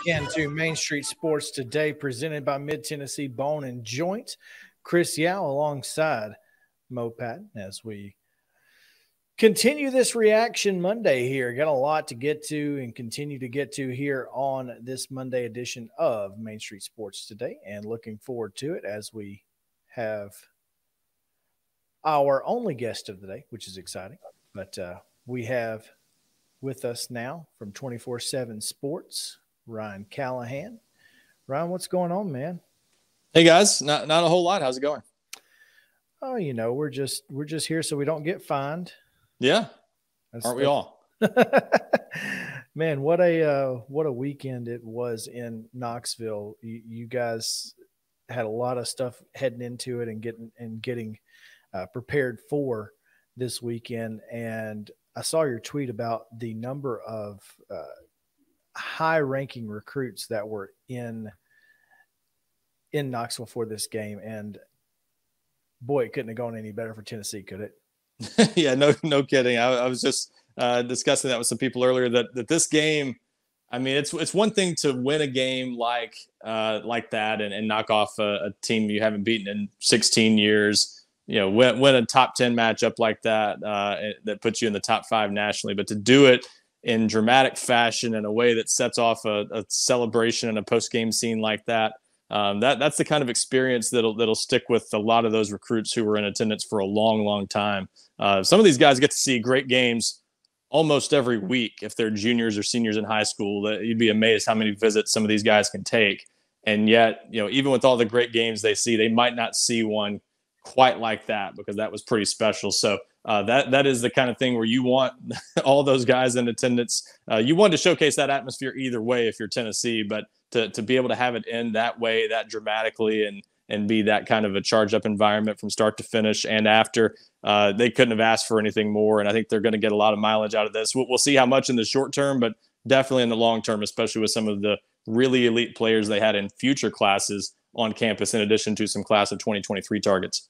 into Main Street Sports Today, presented by Mid-Tennessee Bone and Joint. Chris Yao alongside Mo Patton as we continue this Reaction Monday here. Got a lot to get to and continue to get to here on this Monday edition of Main Street Sports Today, and looking forward to it as we have our only guest of the day, which is exciting. But we have with us now from 24/7 Sports, Ryan Callahan. Ryan, what's going on, man? Hey guys, not a whole lot. How's it going? Oh, you know, we're just here so we don't get fined. Yeah, aren't we all? Man, what a weekend it was in Knoxville. You guys had a lot of stuff heading into it and getting prepared for this weekend. And I saw your tweet about the number of high-ranking recruits that were in Knoxville for this game. And boy, it couldn't have gone any better for Tennessee, could it? Yeah, no kidding. I was just discussing that with some people earlier that this game, I mean, it's one thing to win a game like that and knock off a team you haven't beaten in 16 years. You know, win a top 10 matchup like that that puts you in the top 5 nationally. But to do it in dramatic fashion in a way that sets off a celebration and a post-game scene like that, that's the kind of experience that'll stick with a lot of those recruits who were in attendance for a long, long time. Some of these guys get to see great games almost every week if they're juniors or seniors in high school. You'd be amazed how many visits some of these guys can take. And yet, you know, even with all the great games they see, they might not see one quite like that because that was pretty special. So that is the kind of thing where you want all those guys in attendance. You want to showcase that atmosphere either way if you're Tennessee, but to be able to have it end that way, that dramatically, and be that kind of a charged up environment from start to finish and after, they couldn't have asked for anything more. And I think they're going to get a lot of mileage out of this. We'll see how much in the short term, but definitely in the long term, especially with some of the really elite players they had in future classes on campus, in addition to some class of 2023 targets.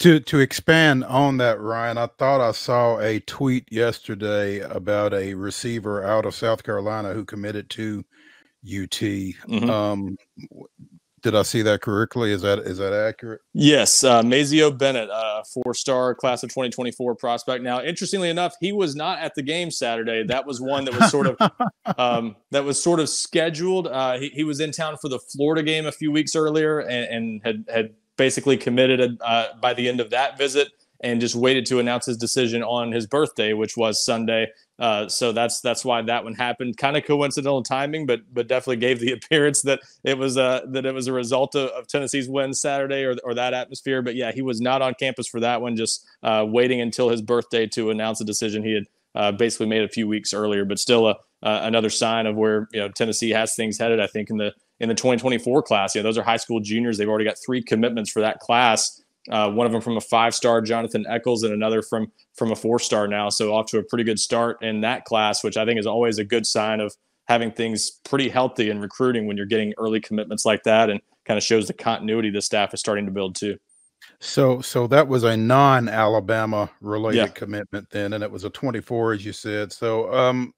To expand on that, Ryan, I thought I saw a tweet yesterday about a receiver out of South Carolina who committed to UT. Mm-hmm. Did I see that correctly? Is that accurate? Yes, Mazio Bennett, a 4-star class of 2024 prospect. Now, interestingly enough, he was not at the game Saturday. That was one that was sort of scheduled. He was in town for the Florida game a few weeks earlier and had basically committed by the end of that visit and just waited to announce his decision on his birthday, which was Sunday. So that's why that one happened. Kind of coincidental timing, but definitely gave the appearance that it was a result of Tennessee's win Saturday or that atmosphere. But yeah, he was not on campus for that one, just waiting until his birthday to announce a decision he had basically made a few weeks earlier. But still another sign of where, you know, Tennessee has things headed, I think, in the 2024 class. Yeah, those are high school juniors. They've already got 3 commitments for that class. One of them from a 5-star, Jonathan Eccles, and another from a 4-star now. So off to a pretty good start in that class, which I think is always a good sign of having things pretty healthy in recruiting when you're getting early commitments like that, and kind of shows the continuity the staff is starting to build too. So that was a non-Alabama related commitment then, and it was a 24, as you said. So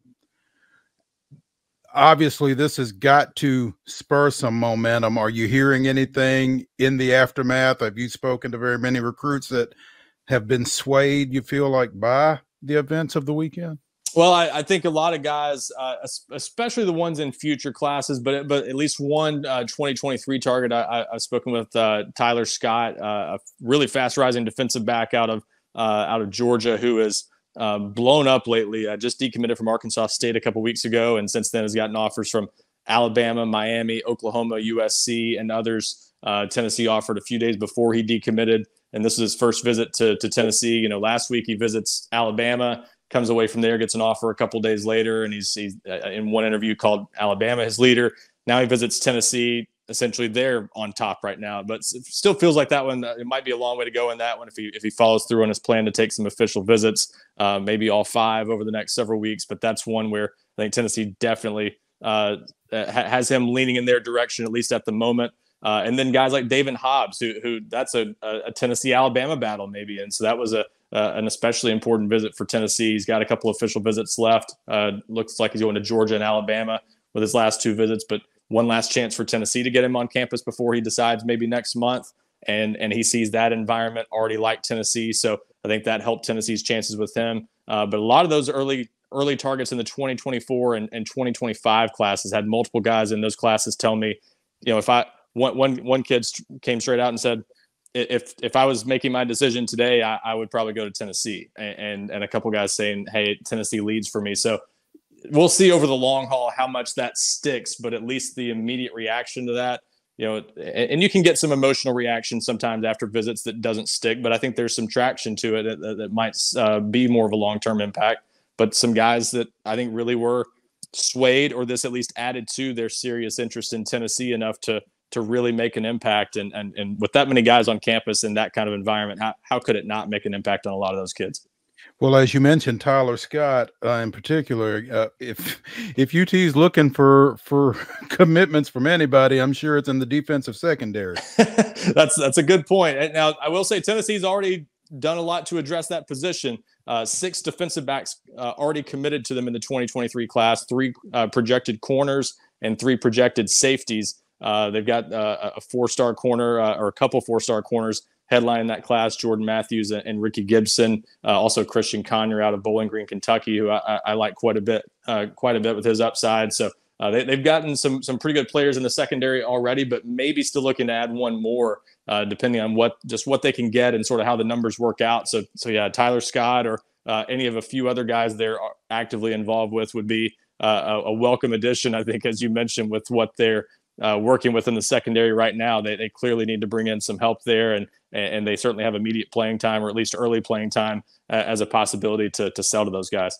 obviously this has got to spur some momentum. Are you hearing anything in the aftermath? Have you spoken to very many recruits that have been swayed, you feel like, by the events of the weekend? Well, I think a lot of guys, especially the ones in future classes, but at least one 2023 target. I've spoken with Tyler Scott, a really fast rising defensive back out of Georgia, who is blown up lately. Just decommitted from Arkansas State a couple weeks ago, and since then has gotten offers from Alabama, Miami, Oklahoma, USC, and others. Tennessee offered a few days before he decommitted, and this was his first visit to Tennessee. You know, last week he visits Alabama, comes away from there, gets an offer a couple days later, and he's in one interview called Alabama his leader. Now he visits Tennessee. Essentially, they're on top right now, but it still feels like that one. It might be a long way to go in that one if he follows through on his plan to take some official visits, maybe all 5 over the next several weeks. But that's one where I think Tennessee definitely has him leaning in their direction, at least at the moment. And then guys like David Hobbs, who that's a Tennessee-Alabama battle maybe. And so that was a an especially important visit for Tennessee. He's got a couple official visits left. Looks like he's going to Georgia and Alabama with his last 2 visits, but one last chance for Tennessee to get him on campus before he decides maybe next month. And he sees that environment already like Tennessee. So I think that helped Tennessee's chances with him. But a lot of those early targets in the 2024 and 2025 classes had multiple guys in those classes tell me, if one kid came straight out and said, if I was making my decision today, I would probably go to Tennessee, and a couple guys saying, hey, Tennessee leads for me. So we'll see over the long haul how much that sticks, but at least the immediate reaction to that, and you can get some emotional reaction sometimes after visits that doesn't stick, but I think there's some traction to it that might be more of a long-term impact. But some guys that I think really were swayed, or this at least added to their serious interest in Tennessee enough to really make an impact. And with that many guys on campus in that kind of environment, how could it not make an impact on a lot of those kids? Well, as you mentioned, Tyler Scott in particular, if UT's looking for commitments from anybody, I'm sure it's in the defensive secondary. That's a good point. And now, I will say Tennessee's already done a lot to address that position. 6 defensive backs already committed to them in the 2023 class, 3 projected corners and 3 projected safeties. They've got a 4-star corner or a couple 4-star corners headlining that class, Jordan Matthews and Ricky Gibson, also Christian Conyer out of Bowling Green, Kentucky, who I like quite a bit with his upside. So they've gotten some pretty good players in the secondary already, but maybe still looking to add one more, depending on what they can get and sort of how the numbers work out. So yeah, Tyler Scott or any of a few other guys they're actively involved with would be a welcome addition, I think, as you mentioned, with what they're working with in the secondary right now. They clearly need to bring in some help there, and they certainly have immediate playing time, or at least early playing time, as a possibility to sell to those guys.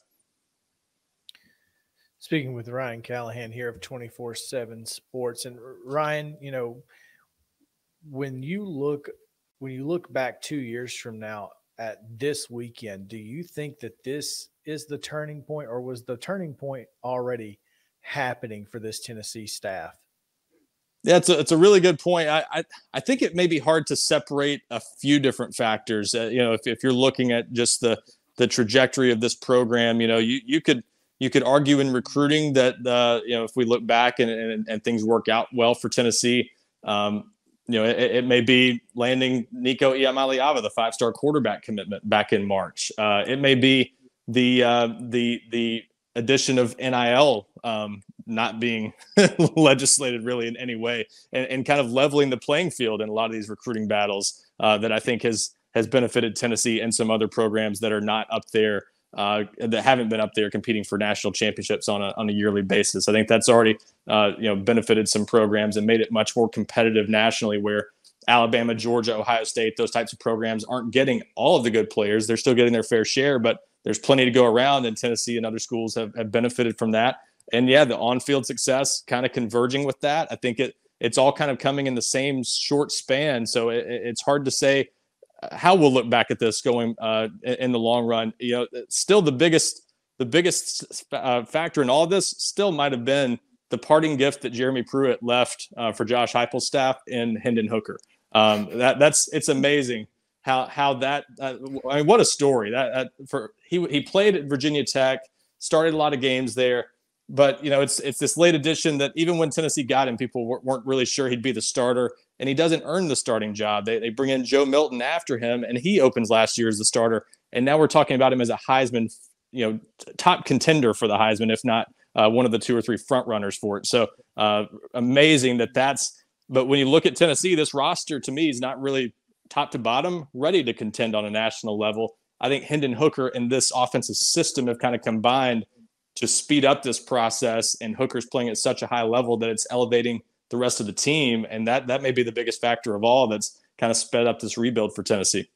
Speaking with Ryan Callahan here of 24/7 Sports, and Ryan, when you look back 2 years from now at this weekend, do you think that this is the turning point, or was the turning point already happening for this Tennessee staff? Yeah, it's a really good point. I think it may be hard to separate a few different factors. If you're looking at just the trajectory of this program, you could argue in recruiting that if we look back and things work out well for Tennessee, it may be landing Nico Iamaleava, the 5-star quarterback commitment back in March. It may be the addition of NIL not being legislated really in any way, and kind of leveling the playing field in a lot of these recruiting battles that I think has benefited Tennessee and some other programs that are not up there, that haven't been up there competing for national championships on a yearly basis. I think that's already benefited some programs and made it much more competitive nationally, where Alabama, Georgia, Ohio State, those types of programs aren't getting all of the good players. They're still getting their fair share, but there's plenty to go around, and Tennessee and other schools have benefited from that. And yeah, the on-field success kind of converging with that. I think it's all kind of coming in the same short span. So it's hard to say how we'll look back at this going in the long run. Still the biggest factor in all of this still might have been the parting gift that Jeremy Pruitt left for Josh Heupel's staff in Hendon Hooker. It's amazing how that. What a story he played at Virginia Tech, started a lot of games there. But, it's this late addition that even when Tennessee got him, people weren't really sure he'd be the starter, and he doesn't earn the starting job. They bring in Joe Milton after him, and he opens last year as the starter. And now we're talking about him as a Heisman, top contender for the Heisman, if not one of the 2 or 3 front runners for it. So amazing but when you look at Tennessee, this roster to me is not really top to bottom ready to contend on a national level. I think Hendon Hooker and this offensive system have kind of combined to speed up this process, and Hooker's playing at such a high level that it's elevating the rest of the team. And that may be the biggest factor of all that's kind of sped up this rebuild for Tennessee.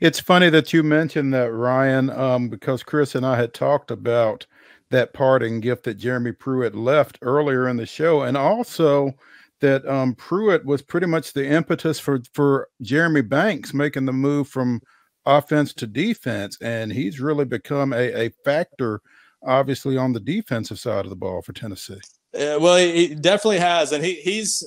It's funny that you mentioned that, Ryan, because Chris and I had talked about that parting gift that Jeremy Pruitt left earlier in the show, and also that Pruitt was pretty much the impetus for Jeremy Banks making the move from offense to defense, and he's really become a factor, obviously, on the defensive side of the ball for Tennessee. Well, he definitely has, and he's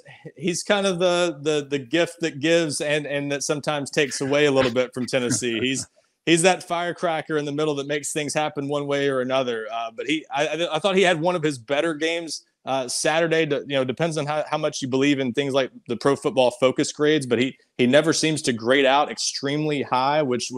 kind of the gift that gives and that sometimes takes away a little bit from Tennessee. he's that firecracker in the middle that makes things happen one way or another. But I thought he had one of his better games Saturday. Depends on how much you believe in things like the Pro Football Focus grades, but he never seems to grade out extremely high, which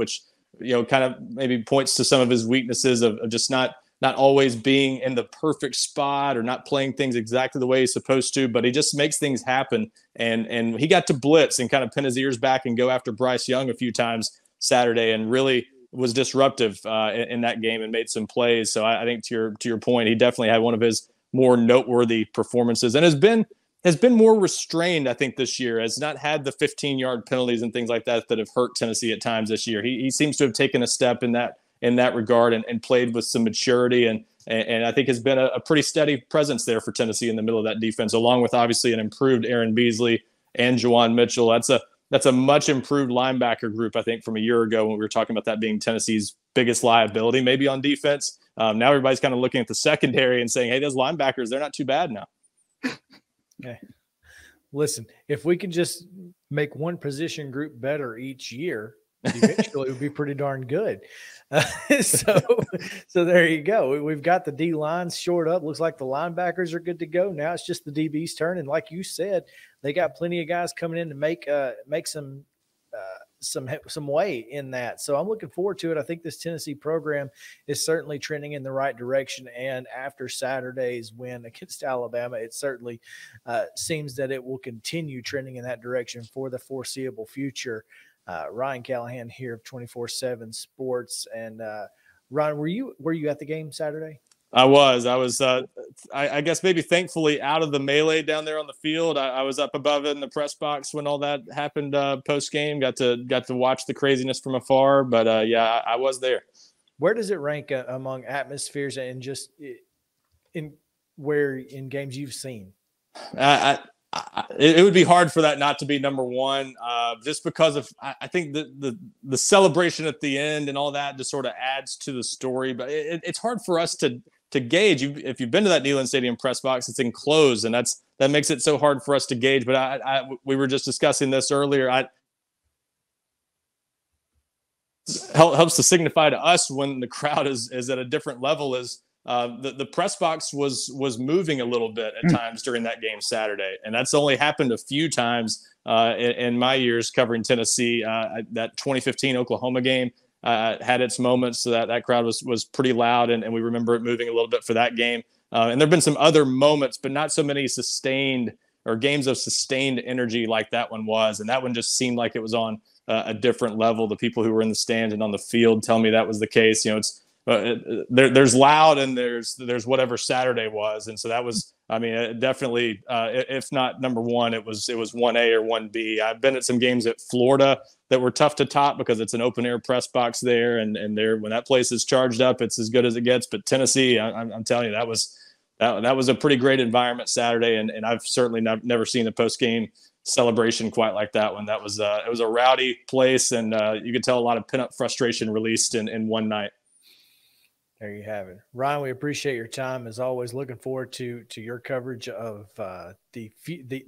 kind of maybe points to some of his weaknesses of just not always being in the perfect spot or not playing things exactly the way he's supposed to, but he just makes things happen. And he got to blitz and kind of pin his ears back and go after Bryce Young a few times Saturday, and really was disruptive in that game and made some plays. So I think to your point, he definitely had one of his more noteworthy performances and has been more restrained, I think, this year, has not had the 15-yard penalties and things like that have hurt Tennessee at times this year. He seems to have taken a step in that regard and played with some maturity and I think has been a pretty steady presence there for Tennessee in the middle of that defense, along with obviously an improved Aaron Beasley and Juwan Mitchell. That's a much improved linebacker group, I think, from a year ago when we were talking about that being Tennessee's biggest liability, maybe on defense. Now everybody's kind of looking at the secondary and saying, hey, those linebackers, they're not too bad now. Okay. Listen, if we can just make one position group better each year, eventually it would be pretty darn good. So there you go. We've got the D lines shored up. Looks like the linebackers are good to go. Now it's just the DB's turn. And like you said, they got plenty of guys coming in to make some way in that. So I'm looking forward to it. I think this Tennessee program is certainly trending in the right direction. And after Saturday's win against Alabama, it certainly seems that it will continue trending in that direction for the foreseeable future. Ryan Callahan here of 24/7 Sports. And Ryan, were you at the game Saturday? I was, I guess maybe thankfully out of the melee down there on the field. I was up above it in the press box when all that happened post game. Got to watch the craziness from afar, but yeah, I was there. Where does it rank among atmospheres and just in games you've seen? It would be hard for that not to be number one, just because of I think the celebration at the end and all that just sort of adds to the story. But it's hard for us to gauge. If you've been to that Neyland Stadium press box, it's enclosed, and that makes it so hard for us to gauge. But we were just discussing this earlier. Helps to signify to us when the crowd is at a different level is. The press box was moving a little bit at times during that game Saturday, and that's only happened a few times in my years covering Tennessee. That 2015 Oklahoma game had its moments, so that crowd was pretty loud, and we remember it moving a little bit for that game. And there have been some other moments, but not so many sustained or games of sustained energy like that one was, and that one just seemed like it was on a different level. The people who were in the stands and on the field tell me that was the case. It's there's loud and there's whatever Saturday was, and so that was, I mean, definitely if not number one, it was 1A or 1B. I've been at some games at Florida that were tough to top because it's an open air press box there, and there when that place is charged up, it's as good as it gets. But Tennessee, I'm telling you, that was a pretty great environment Saturday, and I've certainly never seen a post game celebration quite like that one. That was it was a rowdy place, and you could tell a lot of pent up frustration released in one night. There you have it. Ryan, we appreciate your time. As always, looking forward to your coverage of the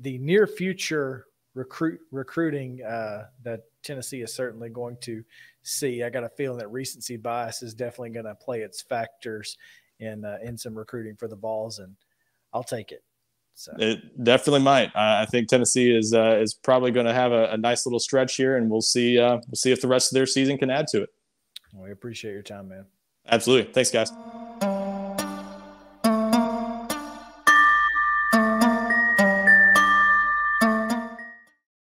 near future recruiting that Tennessee is certainly going to see. I got a feeling that recency bias is definitely going to play its factors in some recruiting for the Vols, and I'll take it. So. It definitely might. I think Tennessee is probably going to have a nice little stretch here, and we'll see if the rest of their season can add to it. We appreciate your time, man. Absolutely. Thanks, guys.